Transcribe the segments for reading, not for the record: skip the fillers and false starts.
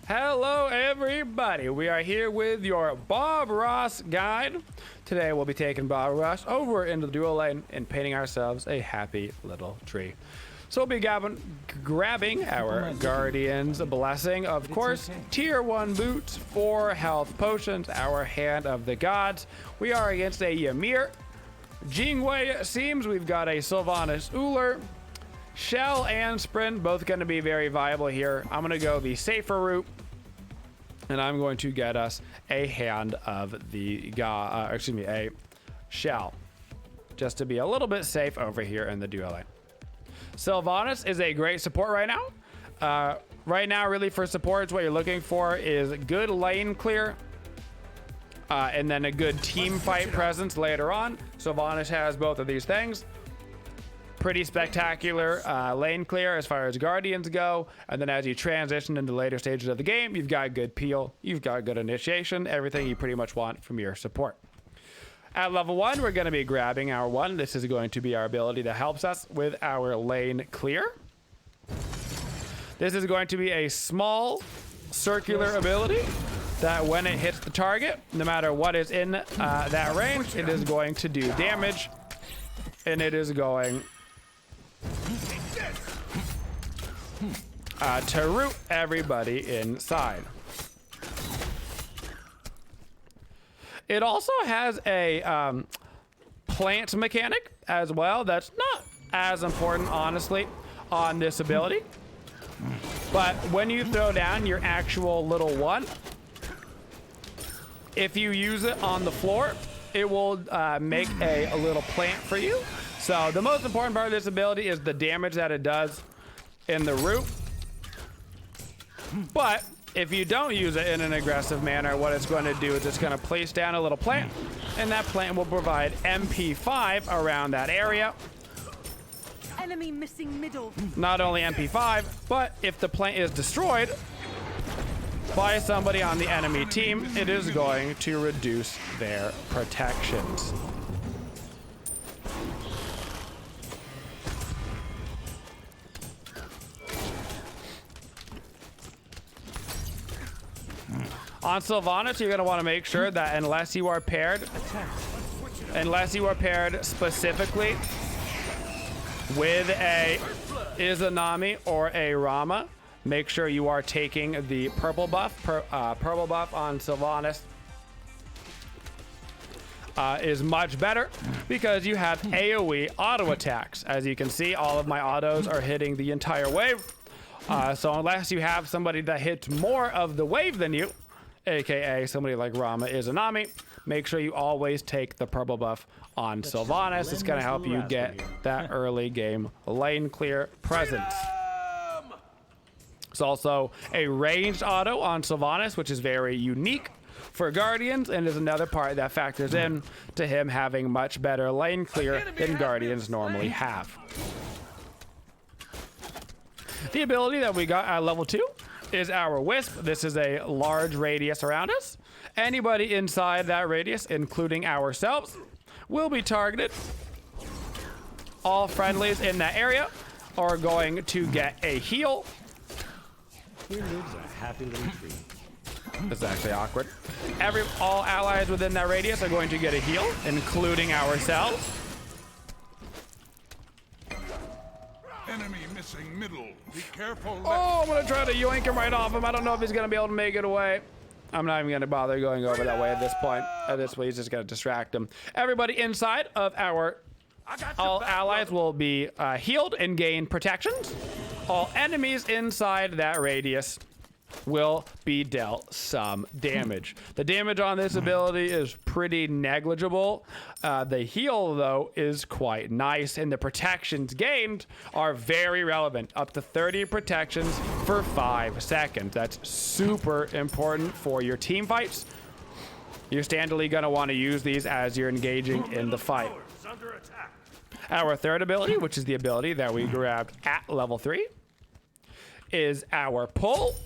Hello everybody, we are here with your Bob Ross guide. Today we'll be taking Bob Ross over into the dual lane and painting ourselves a happy little tree. So we'll be grabbing our Guardian's Blessing, of course, tier 1 boots, 4 health potions, our Hand of the Gods. We are against a Ymir. Jingwei seems we've got a Sylvanus Uller. Shell and Sprint, both going to be very viable here. I'm going to go the safer route, and I'm going to get us a Hand of the a Shell, just to be a little bit safe over here in the duo lane. Sylvanus is a great support right now. Right now, really for supports, what you're looking for is good lane clear, and then a good team fight presence later on. Sylvanus has both of these things. Pretty spectacular lane clear as far as Guardians go, and then as you transition into later stages of the game, you've got good peel, you've got good initiation, everything you pretty much want from your support. At level 1, we're going to be grabbing our 1. This is going to be our ability that helps us with our lane clear. This is going to be a small circular ability that when it hits the target, no matter what is in that range, it is going to do damage, and it is going to root everybody inside. It also has a plant mechanic as well that's not as important, honestly, on this ability. But when you throw down your actual little 1, if you use it on the floor, it will make a little plant for you. So the most important part of this ability is the damage that it does in the root. But if you don't use it in an aggressive manner, what it's going to do is it's going to place down a little plant, and that plant will provide MP5 around that area. Enemy missing middle. Not only MP5, but if the plant is destroyed by somebody on the enemy team, it is going to reduce their protections. On Sylvanus, you're going to want to make sure that unless you are paired specifically with a Izanami or a Rama, make sure you are taking the purple buff. Purple buff on Sylvanus is much better because you have Aoe Auto Attacks. As you can see, all of my autos are hitting the entire wave. So unless you have somebody that hits more of the wave than you, aka somebody like Rama Izanami, make sure you always take the purple buff on Sylvanus. It's going to help you get that early game lane clear presence. It's also a ranged auto on Sylvanus, which is very unique for Guardians, and is another part that factors in to him having much better lane clear than Guardians normally have. The ability that we got at level 2 is our Wisp. This is a large radius around us. Anybody inside that radius, including ourselves, will be targeted. All friendlies in that area are going to get a heal. Here lives a happy little tree. This is actually awkward. All allies within that radius are going to get a heal, including ourselves. Enemy missing middle. Be careful. Oh, I'm gonna try to yoink him right off him. I don't know if he's gonna be able to make it away. I'm not even gonna bother going over that way at this point. At this way, he's just gonna distract him. Everybody inside of our all allies will be healed and gain protections. All enemies inside that radius will be dealt some damage. The damage on this ability is pretty negligible. The heal, though, is quite nice, and the protections gained are very relevant. Up to 30 protections for 5 seconds. That's super important for your team fights. You're standardly going to want to use these as you're engaging in the fight. Our third ability, which is the ability that we grabbed at level 3, is our pull.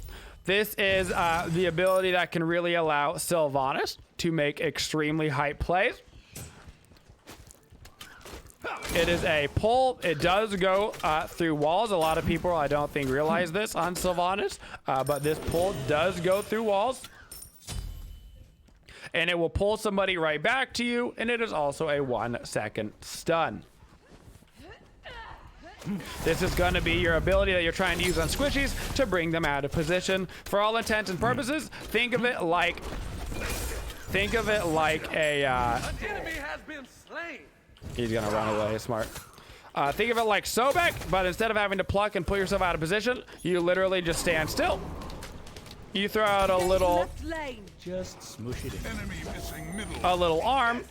This is the ability that can really allow Sylvanus to make extremely hype plays. It is a pull. It does go through walls. A lot of people, I don't think, realize this on Sylvanus, but this pull does go through walls. And it will pull somebody right back to you, and it is also a 1-second stun. This is going to be your ability that you're trying to use on squishies to bring them out of position. For all intents and purposes, think of it like a enemy has been slain. He's gonna run away. Smart. Think of it like Sobek, but instead of having to pluck and put yourself out of position, you literally just stand still. You throw out a little Just smoosh it in. Enemy missing middle. a little arm,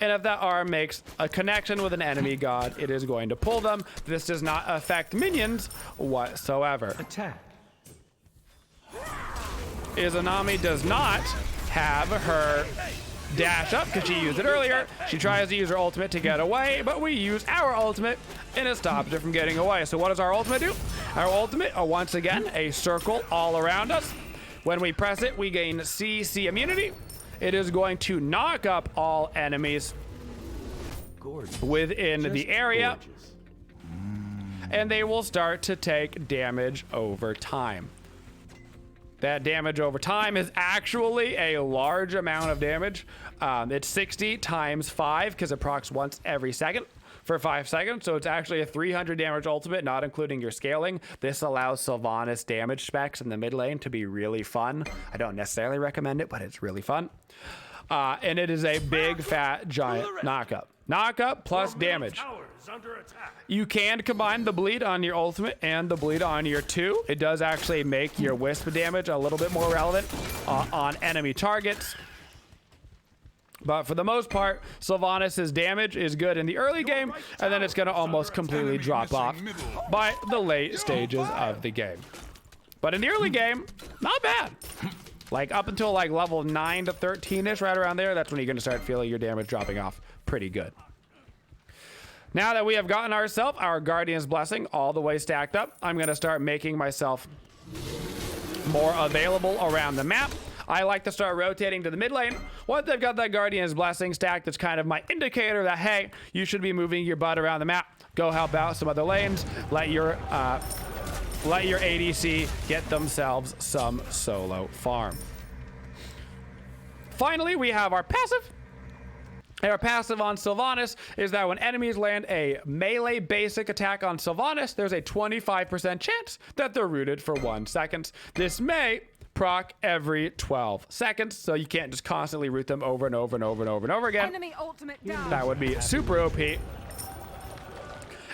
and if that arm makes a connection with an enemy god, it is going to pull them. This does not affect minions whatsoever. Attack. Izanami does not have her dash up because she used it earlier. She tries to use her ultimate to get away, but we use our ultimate and it stops her from getting away. So what does our ultimate do? Our ultimate, once again, a circle all around us. When we press it, we gain CC immunity. It is going to knock up all enemies within the area, and they will start to take damage over time. That damage over time is actually a large amount of damage. It's 60 times 5 because it procs once every second for 5 seconds. So it's actually a 300 damage ultimate, not including your scaling. This allows Sylvanus damage specs in the mid lane to be really fun. I don't necessarily recommend it, but it's really fun. And it is a big, fat, giant knockup. Knockup plus damage. You can combine the bleed on your ultimate and the bleed on your 2. It does actually make your wisp damage a little bit more relevant on enemy targets. But for the most part, Sylvanus' damage is good in the early game, and then it's going to almost completely drop off by the late stages of the game. But in the early game, not bad. Like up until like level 9 to 13-ish, right around there, that's when you're going to start feeling your damage dropping off pretty good. Now that we have gotten ourselves our Guardian's Blessing all the way stacked up, I'm going to start making myself more available around the map. I like to start rotating to the mid lane. Once they've got that Guardian's Blessing stacked, that's kind of my indicator that, hey, you should be moving your butt around the map. Go help out some other lanes. Let your ADC get themselves some solo farm. Finally, we have our passive. Our passive on Sylvanus is that when enemies land a melee basic attack on Sylvanus, there's a 25% chance that they're rooted for 1 second. This may proc every 12 seconds, so you can't just constantly root them over and over and over and over and over again. Enemy ultimate down. That would be super OP.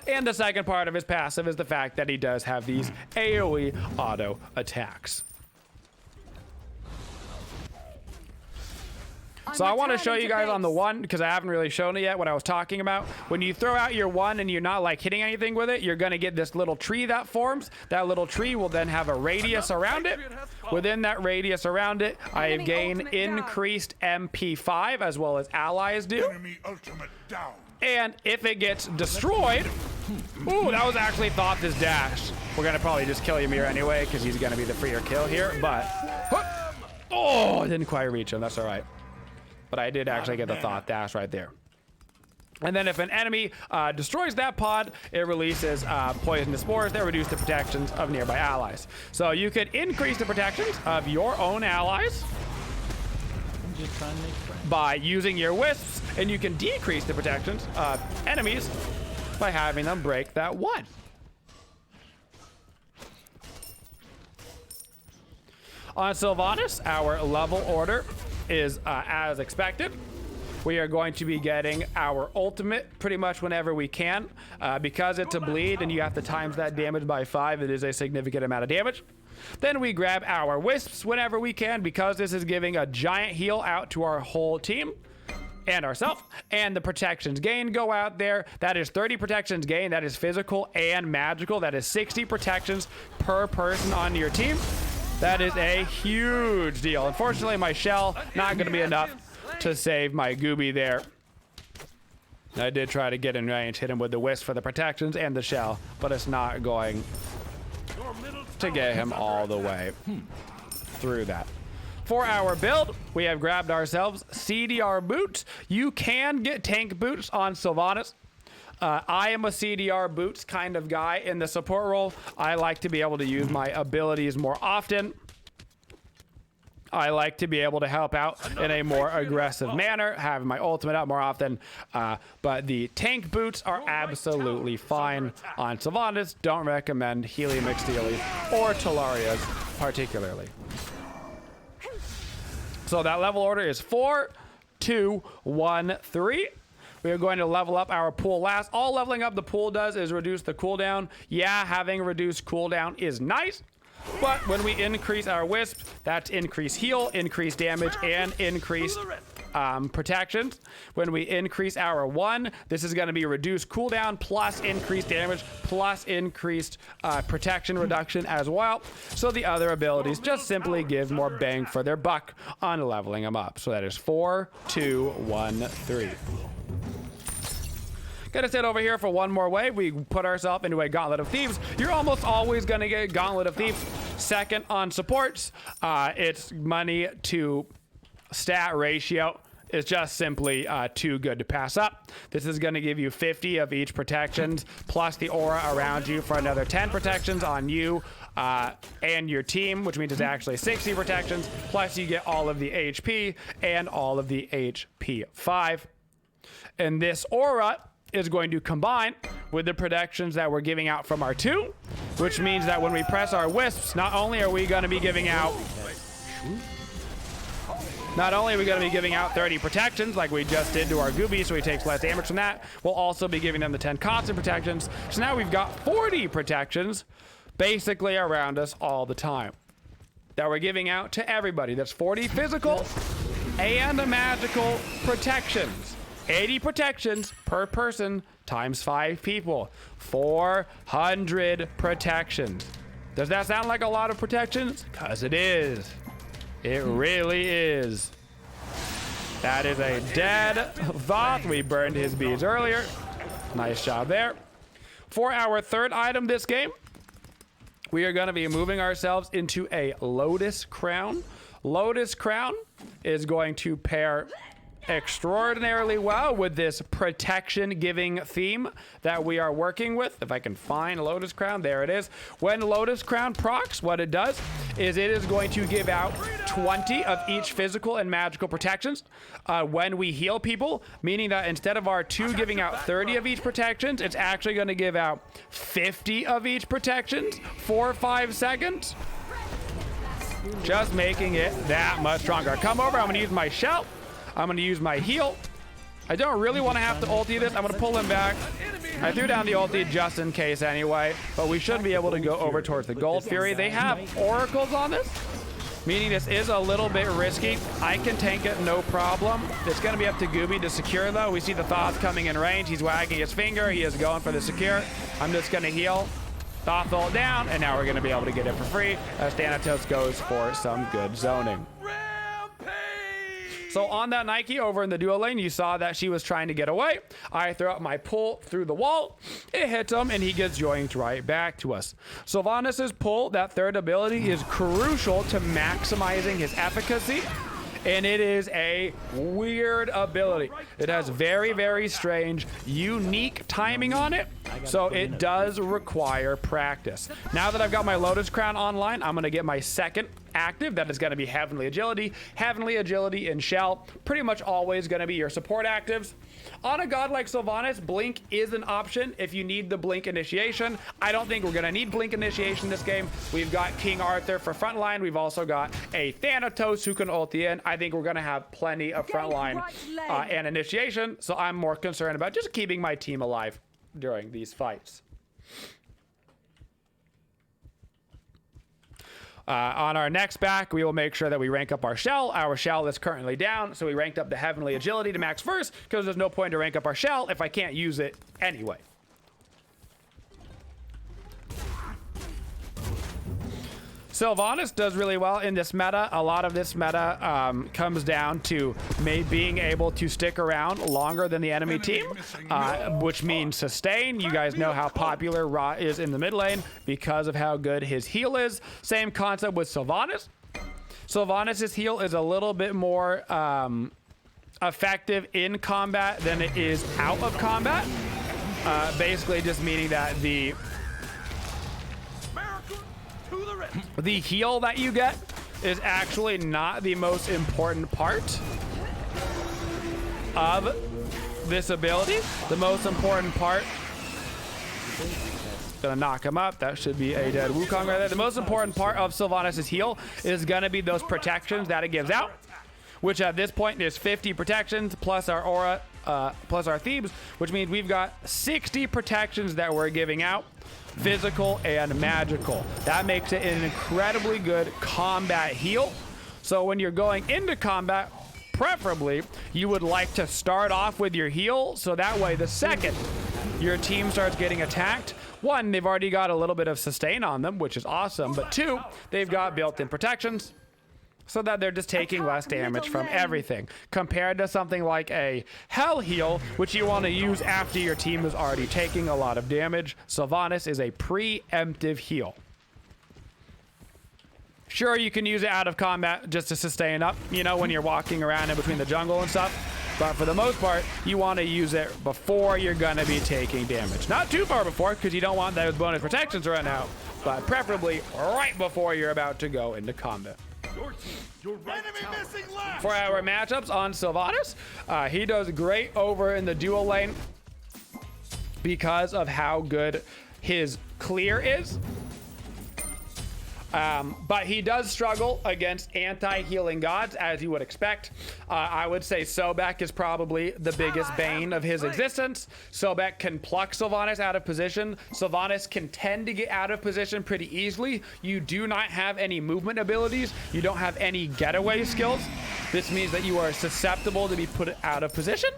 And the second part of his passive is the fact that he does have these AoE Auto Attacks. So I want to show you guys on the 1, because I haven't really shown it yet what I was talking about. When you throw out your 1 and you're not like hitting anything with it, you're going to get this little tree that forms. That little tree will then have a radius around it. Within that radius around it, I have gained increased MP5 as well as allies do. Enemy ultimate down. And if it gets destroyed, ooh, that was actually Thoth's dash. We're going to probably just kill Ymir anyway because he's going to be the freer kill here, but oh, I didn't quite reach him. That's all right. But I did actually get the Thoth dash right there. And then if an enemy destroys that pod, it releases poisonous spores that reduce the protections of nearby allies. So you could increase the protections of your own allies I'm just trying to make friends. by using your wisps, and you can decrease the protections of enemies by having them break that 1. On Sylvanus, our level order is as expected. We are going to be getting our ultimate pretty much whenever we can. Because it's a bleed and you have to times that damage by 5, it is a significant amount of damage. Then we grab our wisps whenever we can because this is giving a giant heal out to our whole team and ourselves. And the protections gained go out there. That is 30 protections gained. That is physical and magical. That is 60 protections per person on your team. That is a huge deal. Unfortunately, my shell not going to be enough to save my Gooby there. I did try to get in range, hit him with the wisp for the protections and the shell, but it's not going to get him all the way through that. For our build, we have grabbed ourselves CDR boots. You can get tank boots on Sylvanus. I am a CDR boots kind of guy in the support role. I like to be able to use my abilities more often. I like to be able to help out in a more aggressive manner, having my ultimate out more often. But the tank boots are absolutely fine on Sylvanus. Don't recommend Helium McSteely or Talaria's particularly. So that level order is 4, 2, 1, 3. We are going to level up our pool last. All leveling up the pool does is reduce the cooldown. Yeah, having reduced cooldown is nice. But when we increase our wisp, that's increase heal, increase damage, and increase protections. When we increase our 1, this is going to be reduced cooldown plus increased damage plus increased protection reduction as well. So the other abilities just simply give more bang for their buck on leveling them up. So that is 4, 2, 1, 3. Gonna sit over here for one more wave. We put ourselves into a Gauntlet of Thieves. You're almost always gonna get Gauntlet of Thieves. Second on supports. Its money to stat ratio is just simply too good to pass up. This is gonna give you 50 of each protections, plus the aura around you for another 10 protections on you and your team, which means it's actually 60 protections, plus you get all of the HP and all of the HP 5. And this aura is going to combine with the protections that we're giving out from our 2, which means that when we press our wisps, not only are we going to be giving out 30 protections like we just did to our Gooby, so he takes less damage from that. We'll also be giving them the 10 constant protections. So now we've got 40 protections basically around us all the time that we're giving out to everybody. That's 40 physical and magical protections. 80 protections per person times 5 people. 400 protections. Does that sound like a lot of protections? Because it is. It really is. That is a dead Thoth. We burned his beads earlier. Nice job there. For our third item this game, we are going to be moving ourselves into a Lotus Crown. Lotus Crown is going to pair extraordinarily well with this protection giving theme that we are working with. If I can find Lotus Crown, there it is. When Lotus Crown procs, what it does is it is going to give out 20 of each physical and magical protections when we heal people, meaning that instead of our 2 giving out 30 of each protections, it's actually going to give out 50 of each protections for 5 seconds, just making it that much stronger. Come over, I'm going to use my shell. I'm going to use my heal. I don't really want to have to ulti this. I'm going to pull him back. I threw down the ulti just in case anyway, but we should be able to go over towards the Gold Fury. They have oracles on this, meaning this is a little bit risky. I can tank it, no problem. It's going to be up to Gooby to secure, though. We see the Thoth coming in range. He's wagging his finger. He is going for the secure. I'm just going to heal. Thoth ult down, and now we're going to be able to get it for free as Thanatos goes for some good zoning. So on that Nike over in the duo lane, you saw that she was trying to get away. I throw out my pull through the wall. It hits him, and he gets joined right back to us. Sylvanus's pull, that third ability, is crucial to maximizing his efficacy, and it is a weird ability. It has very, very strange, unique timing on it, so it does require practice. Now that I've got my Lotus Crown online, I'm going to get my second active. That is going to be Heavenly Agility. Heavenly Agility and Shell, pretty much always going to be your support actives. On a god like Sylvanus, Blink is an option if you need the Blink initiation. I don't think we're going to need Blink initiation this game. We've got King Arthur for frontline. We've also got a Thanatos who can ulti in. I think we're going to have plenty of frontline and initiation, so I'm more concerned about just keeping my team alive during these fights. On our next back, we will make sure that we rank up our shell. Our shell is currently down, so we ranked up the Heavenly Agility to max first, because there's no point to rank up our shell if I can't use it anyway. Sylvanus does really well in this meta. A lot of this meta comes down to being able to stick around longer than the enemy team, which means sustain. You guys know how popular Ra is in the mid lane because of how good his heal is. Same concept with Sylvanus. Sylvanus's heal is a little bit more effective in combat than it is out of combat. Basically just meaning that the heal that you get is actually not the most important part of this ability. The most important part, gonna knock him up. That should be a dead Wukong right there. The most important part of Sylvanus' heal is gonna be those protections that it gives out, which at this point is 50 protections plus our aura, plus our Thebes, which means we've got 60 protections that we're giving out, physical and magical. That makes it an incredibly good combat heal. So when you're going into combat, preferably, you would like to start off with your heal, so that way the second your team starts getting attacked, one, they've already got a little bit of sustain on them, which is awesome, but two, they've got built-in protections, so that they're just taking less damage from everything, compared to something like a Hell Heal, which you want to use after your team is already taking a lot of damage. Sylvanus is a preemptive heal. Sure, you can use it out of combat just to sustain up, you know, when you're walking around in between the jungle and stuff, but for the most part, you want to use it before you're going to be taking damage. Not too far before, because you don't want those bonus protections to run out, but preferably right before you're about to go into combat. For our matchups on Sylvanus, he does great over in the dual lane because of how good his clear is. But he does struggle against anti-healing gods, as you would expect. I would say Sobek is probably the biggest bane of his existence. Sobek can pluck Sylvanus out of position. Sylvanus can tend to get out of position pretty easily. You do not have any movement abilities. You don't have any getaway skills. This means that you are susceptible to be put out of position.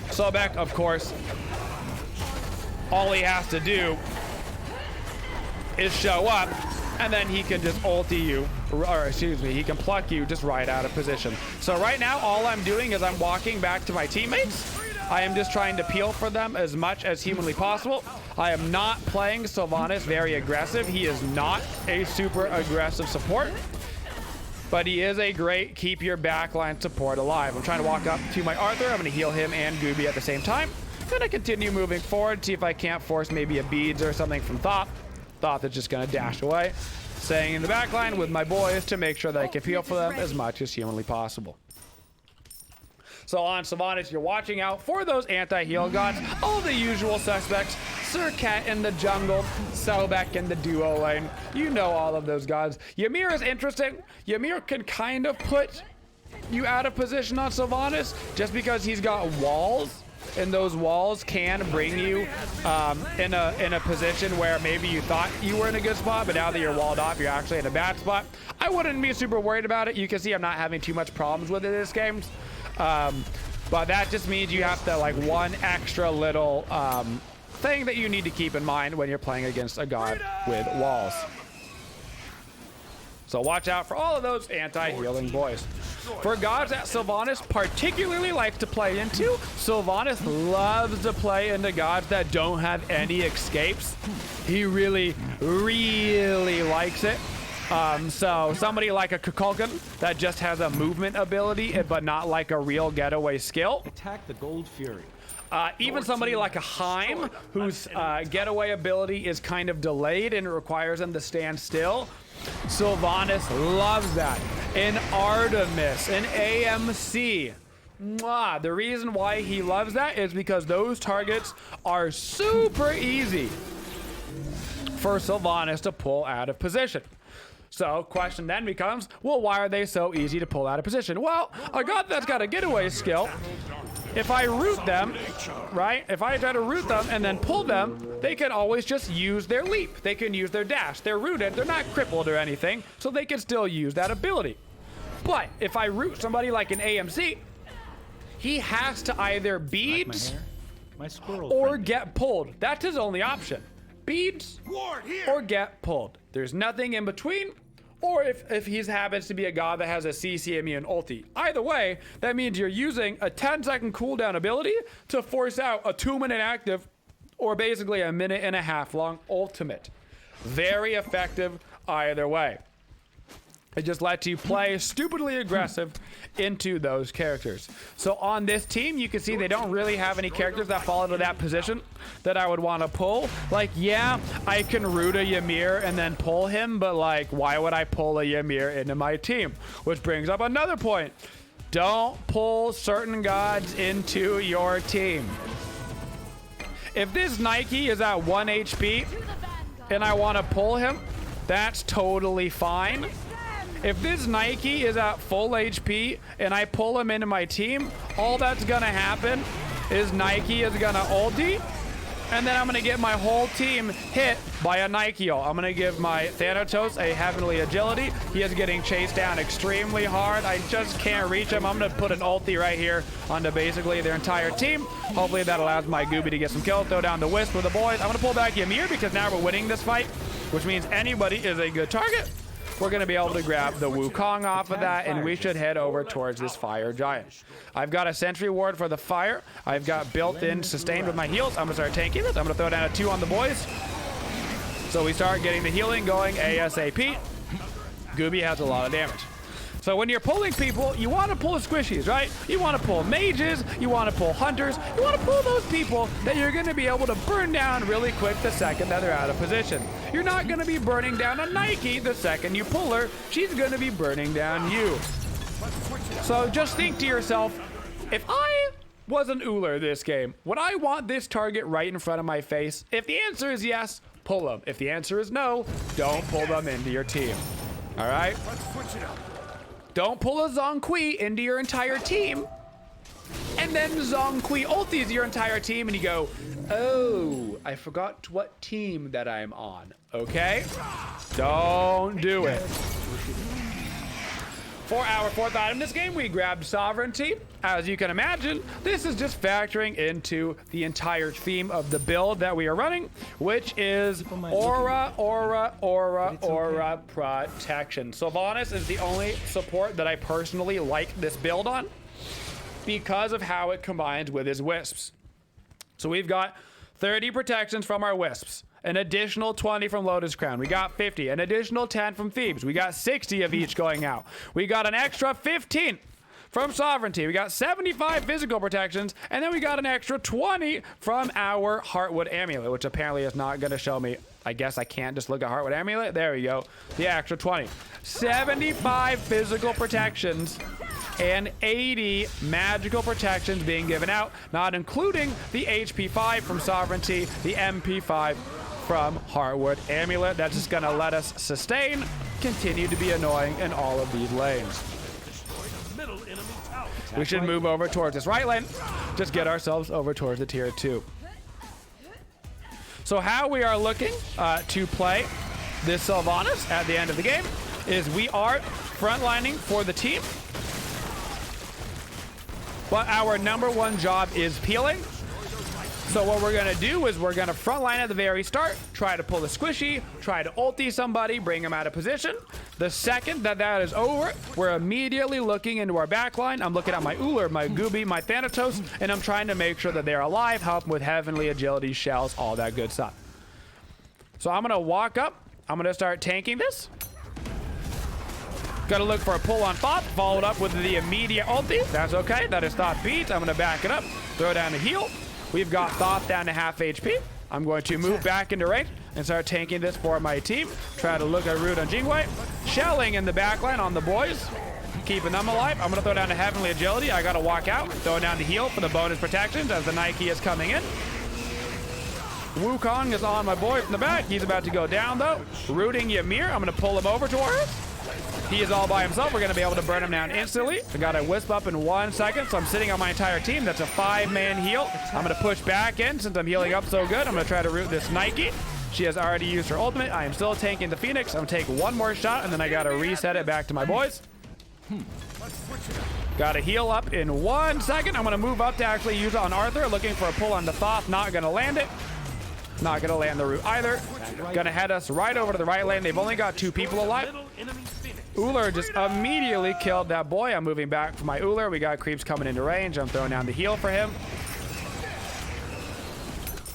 Sobek, of course, all he has to do is show up, and then he can just ulti you, or excuse me, he can pluck you just right out of position. So right now, all I'm doing is I'm walking back to my teammates. I am just trying to peel for them as much as humanly possible. I am not playing Sylvanus very aggressive. He is not a super aggressive support, but he is a great keep your backline support alive. I'm trying to walk up to my Arthur. I'm going to heal him and Gooby at the same time. Gonna continue moving forward, see if I can't force maybe a beads or something from Thought that's just gonna dash away. Staying in the back line with my boys to make sure that I can peel for them as much as humanly possible. So on Sylvanus, you're watching out for those anti-heal gods, all the usual suspects, Sir Cat in the jungle, Sobek in the duo lane. You know all of those gods. Ymir is interesting. Ymir can kind of put you out of position on Sylvanus just because he's got walls. And those walls can bring you in a position where maybe you thought you were in a good spot, but now that you're walled off, you're actually in a bad spot. I wouldn't be super worried about it. You can see I'm not having too much problems with it this game. But that just means you have to, like, one extra little thing that you need to keep in mind when you're playing against a god with walls. So watch out for all of those anti-healing boys. For gods that Sylvanus particularly likes to play into, Sylvanus loves to play into gods that don't have any escapes. He really, really likes it. So somebody like a Kukulkan that just has a movement ability, but not like a real getaway skill. Attack the Gold Fury. Even somebody like a Heim, whose getaway ability is kind of delayed and it requires them to stand still. Sylvanus loves that. An Artemis, an AMC. Mwah. The reason why he loves that is because those targets are super easy for Sylvanus to pull out of position. So question then becomes, well, why are they so easy to pull out of position? Well, a god that's got a getaway skill, if I root them, right? If I try to root them and then pull them, they can always just use their leap. They can use their dash. They're rooted. They're not crippled or anything, so they can still use that ability. But if I root somebody like an AMC, he has to either beads or get pulled. That's his only option. Beads or get pulled. There's nothing in between. Or if he happens to be a god that has a CC immune ulti. Either way, that means you're using a 10-second cooldown ability to force out a 2-minute active or basically a 1.5-minute long ultimate. Very effective either way. It just lets you play stupidly aggressive into those characters. So on this team, you can see they don't really have any characters that fall into that position that I would want to pull. Like, yeah, I can root a Ymir and then pull him, but like, why would I pull a Ymir into my team? Which brings up another point. Don't pull certain gods into your team. If this Nike is at 1 HP and I want to pull him, that's totally fine. If this Nike is at full HP and I pull him into my team, all that's gonna happen is Nike is gonna ulti, and then I'm gonna get my whole team hit by a Nike ult. I'm gonna give my Thanatos a heavenly agility. He is getting chased down extremely hard. I just can't reach him. I'm gonna put an ulti right here onto basically their entire team. Hopefully that allows my Gooby to get some kills, throw down the Wisp with the boys. I'm gonna pull back Ymir because now we're winning this fight, which means anybody is a good target. We're going to be able to grab the Wukong off of that, and we should head over towards this fire giant. I've got a sentry ward for the fire. I've got built-in sustained with my heals. I'm going to start tanking this. I'm going to throw down a 2 on the boys. So we start getting the healing going ASAP. Gooby has a lot of damage. So when you're pulling people, you want to pull squishies, right? You want to pull mages, you want to pull hunters, you want to pull those people that you're going to be able to burn down really quick the second that they're out of position. You're not going to be burning down a Nike the second you pull her. She's going to be burning down you. So just think to yourself, if I was an Uller this game, would I want this target right in front of my face? If the answer is yes, pull them. If the answer is no, don't pull them into your team. All right? Let's switch it up. Don't pull a Zhong Kui into your entire team, and then Zhong Kui ultis your entire team, and you go, oh, I forgot what team that I'm on, okay? Don't do it. For our 4th item in this game, we grabbed Sovereignty. As you can imagine, this is just factoring into the entire theme of the build that we are running, which is Aura Protection. Sylvanus is the only support that I personally like this build on because of how it combines with his Wisps. So we've got 30 protections from our Wisps, an additional 20 from Lotus Crown. We got 50, an additional 10 from Thebes. We got 60 of each going out. We got an extra 15 from Sovereignty. We got 75 physical protections, and then we got an extra 20 from our Heartwood Amulet, which apparently is not going to show me. I guess I can't just look at Heartwood Amulet. There we go. The extra 20. 75 physical protections and 80 magical protections being given out, not including the HP 5 from Sovereignty, the MP 5 from Heartwood Amulet. That's just gonna let us sustain, continue to be annoying in all of these lanes. We should move over towards this right lane, just get ourselves over towards the tier 2. So how we are looking to play this Sylvanus at the end of the game is we are frontlining for the team, but our #1 job is peeling. So what we're going to do is we're going to frontline at the very start, try to pull a squishy, try to ulti somebody, bring them out of position. The second that that is over, we're immediately looking into our backline. I'm looking at my Uller, my Gooby, my Thanatos, and I'm trying to make sure that they're alive, help them with heavenly agility, shells, all that good stuff. So I'm going to walk up. I'm going to start tanking this. Got to look for a pull on Thoth, followed up with the immediate ulti. That's okay. That is Thoth beat. I'm going to back it up, throw down a heal. We've got Thoth down to half HP. I'm going to move back into range and start tanking this for my team. Try to look at Root on Jingwei. Shelling in the backline on the boys. Keeping them alive. I'm going to throw down a Heavenly Agility. I got to walk out. Throw down the heal for the bonus protections as the Nike is coming in. Wukong is on my boy from the back. He's about to go down though. Rooting Ymir. I'm going to pull him over towards us. He is all by himself. We're going to be able to burn him down instantly. I got a Wisp up in 1 second, so I'm sitting on my entire team. That's a 5-man heal. I'm going to push back in since I'm healing up so good. I'm going to try to root this Nike. She has already used her ultimate. I am still tanking the Phoenix. I'm going to take one more shot, and then I got to reset it back to my boys. Got to heal up in 1 second. I'm going to move up to actually use it on Arthur. Looking for a pull on the Thoth. Not going to land it. Not going to land the root either. Going to head us right over to the right lane. They've only got 2 people alive. Uller just immediately killed that boy. I'm moving back for my Uller. We got creeps coming into range. I'm throwing down the heal for him.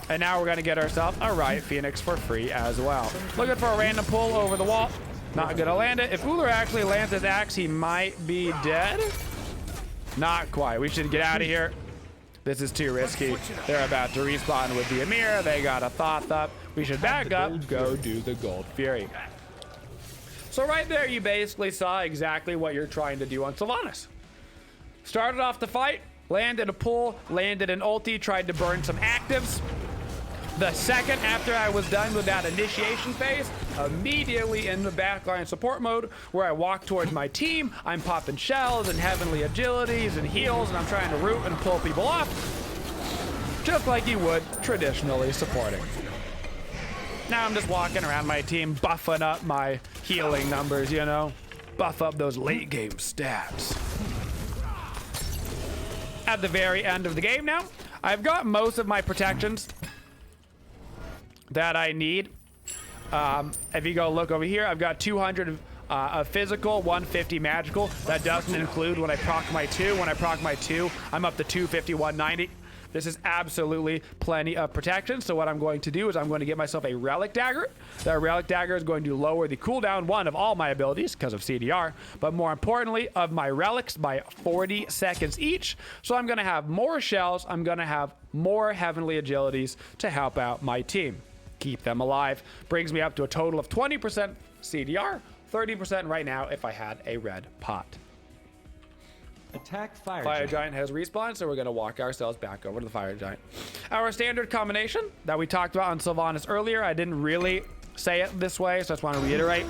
And now we're going to get ourselves a Riot Phoenix for free as well. Looking for a random pull over the wall. Not gonna land it. If Woojer actually lands his axe, he might be dead. Not quite. We should get out of here. This is too risky. They're about to respawn with the Amir. They got a Thoth up. We should back up, go do the Gold Fury. So right there, you basically saw exactly what you're trying to do on Sylvanus. Started off the fight, landed a pull, landed an ulti, tried to burn some actives. The second after I was done with that initiation phase, immediately in the backline support mode, where I walk towards my team, I'm popping shells and heavenly agilities and heals, and I'm trying to root and pull people off, just like you would traditionally supporting. Now I'm just walking around my team, buffing up my healing numbers, you know? Buff up those late game stats. At the very end of the game now, I've got most of my protections that I need. If you go look over here, I've got 200 of physical, 150 magical. That doesn't include when I proc my 2. When I proc my 2, I'm up to 250, 190. This is absolutely plenty of protection. So what I'm going to do is I'm going to get myself a Relic Dagger. That Relic Dagger is going to lower the cooldown, one, of all my abilities because of CDR, but more importantly, of my relics by 40 seconds each. So I'm going to have more shells. I'm going to have more heavenly agilities to help out my team. Keep them alive. Brings me up to a total of 20% CDR, 30% right now if I had a red pot. Attack Fire Fire Giant has respawned, so we're going to walk ourselves back over to the Fire Giant. Our standard combination that we talked about on Sylvanus earlier, I didn't really say it this way, so I just want to reiterate.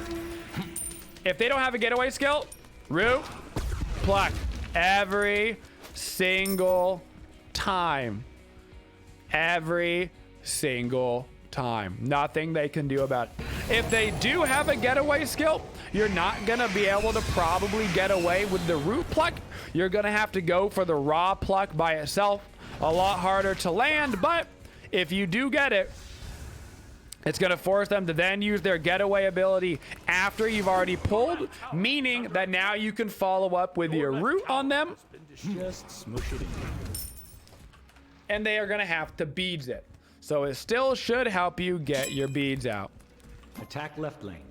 If they don't have a getaway skill, root, pluck every single time. Every single time. Nothing they can do about it. If they do have a getaway skill, you're not gonna be able to probably get away with the root pluck. You're gonna have to go for the raw pluck by itself. A lot harder to land, but if you do get it, it's gonna force them to then use their getaway ability after you've already pulled, meaning that now you can follow up with your root on them. Just smush it in. And they are gonna have to beads it. So it still should help you get your beads out. Attack left lane.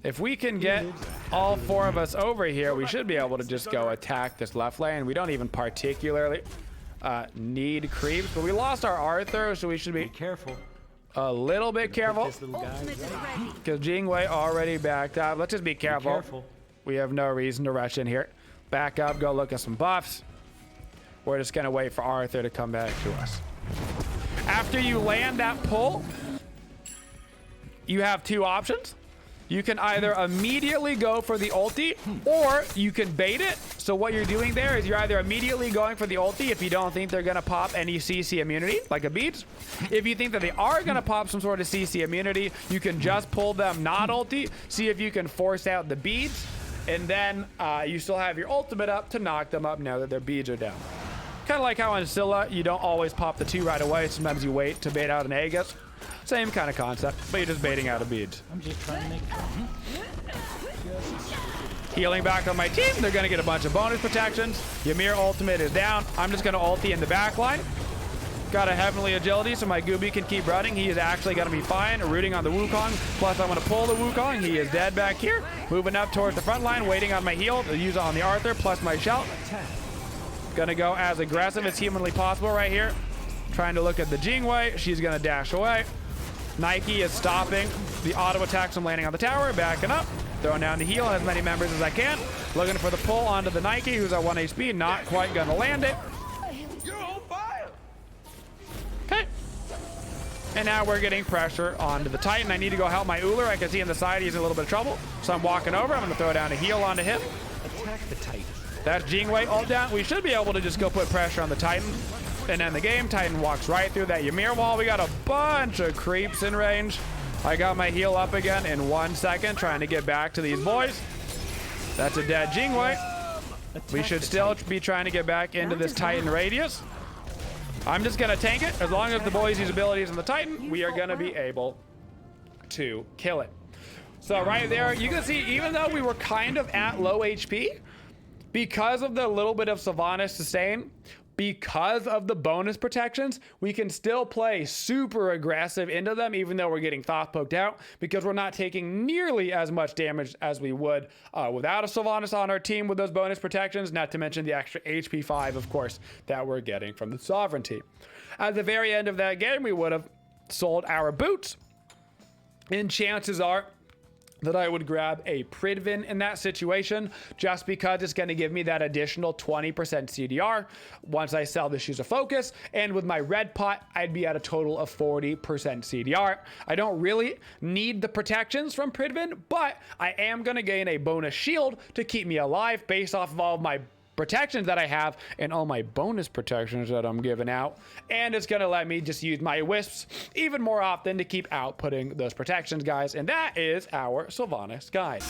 If we can get all 4 of us over here, we should be able to just go attack this left lane. We don't even particularly need creeps, but we lost our Arthur, so we should be Careful. a little bit careful. This little guy. Ultimate is ready. Because Jingwei already backed up. Let's just be careful. Careful. We have no reason to rush in here. Back up, go look at some buffs. We're just gonna wait for Arthur to come back to us. After you land that pull, you have 2 options. You can either immediately go for the ulti, or you can bait it. So what you're doing there is you're either immediately going for the ulti if you don't think they're gonna pop any CC immunity, like a beads. If you think that they are gonna pop some sort of CC immunity, you can just pull them not ulti, see if you can force out the beads, and then you still have your ultimate up to knock them up now that their beads are down. Kind of like how on Scylla, you don't always pop the 2 right away. Sometimes you wait to bait out an Aegis. Same kind of concept, but you're just baiting out a beads. I'm just trying to make fun. Healing back on my team. They're going to get a bunch of bonus protections. Ymir ultimate is down. I'm just going to ulti in the back line. Got a heavenly agility, so my Gooby can keep running. He is actually going to be fine. Rooting on the Wukong. Plus, I'm going to pull the Wukong. He is dead back here. Moving up towards the front line, waiting on my heal to use on the Arthur, plus my shout. Gonna go as aggressive as humanly possible right here. Trying to look at the Jingwei. She's gonna dash away. Nike is stopping the auto attacks from landing on the tower. Backing up. Throwing down the heal on as many members as I can. Looking for the pull onto the Nike, who's at 1 HP. Not quite gonna land it. Okay. And now we're getting pressure onto the Titan. I need to go help my Woojer. I can see on the side he's in a little bit of trouble. So I'm walking over. I'm gonna throw down a heal onto him. Attack the Titan. That's Jingwei all down. We should be able to just go put pressure on the Titan and end the game. Titan walks right through that Ymir wall. We got a bunch of creeps in range. I got my heal up again in 1 second, trying to get back to these boys. That's a dead Jingwei. We should still be trying to get back into this Titan radius. I'm just going to tank it. As long as the boys use abilities on the Titan, we are going to be able to kill it. So right there, you can see, even though we were kind of at low HP, because of the little bit of Sylvanus sustain, because of the bonus protections, we can still play super aggressive into them, even though we're getting Thoth poked out, because we're not taking nearly as much damage as we would without a Sylvanus on our team with those bonus protections, not to mention the extra HP 5, of course, that we're getting from the Sovereignty. At the very end of that game, we would have sold our boots, and chances are that I would grab a Pridvin in that situation, just because it's going to give me that additional 20% CDR once I sell the Shoes of Focus. And with my red pot, I'd be at a total of 40% CDR. I don't really need the protections from Pridvin, but I am going to gain a bonus shield to keep me alive based off of all of my protections that I have and all my bonus protections that I'm giving out. And it's going to let me just use my wisps even more often to keep outputting those protections, guys. And that is our Sylvanus guide.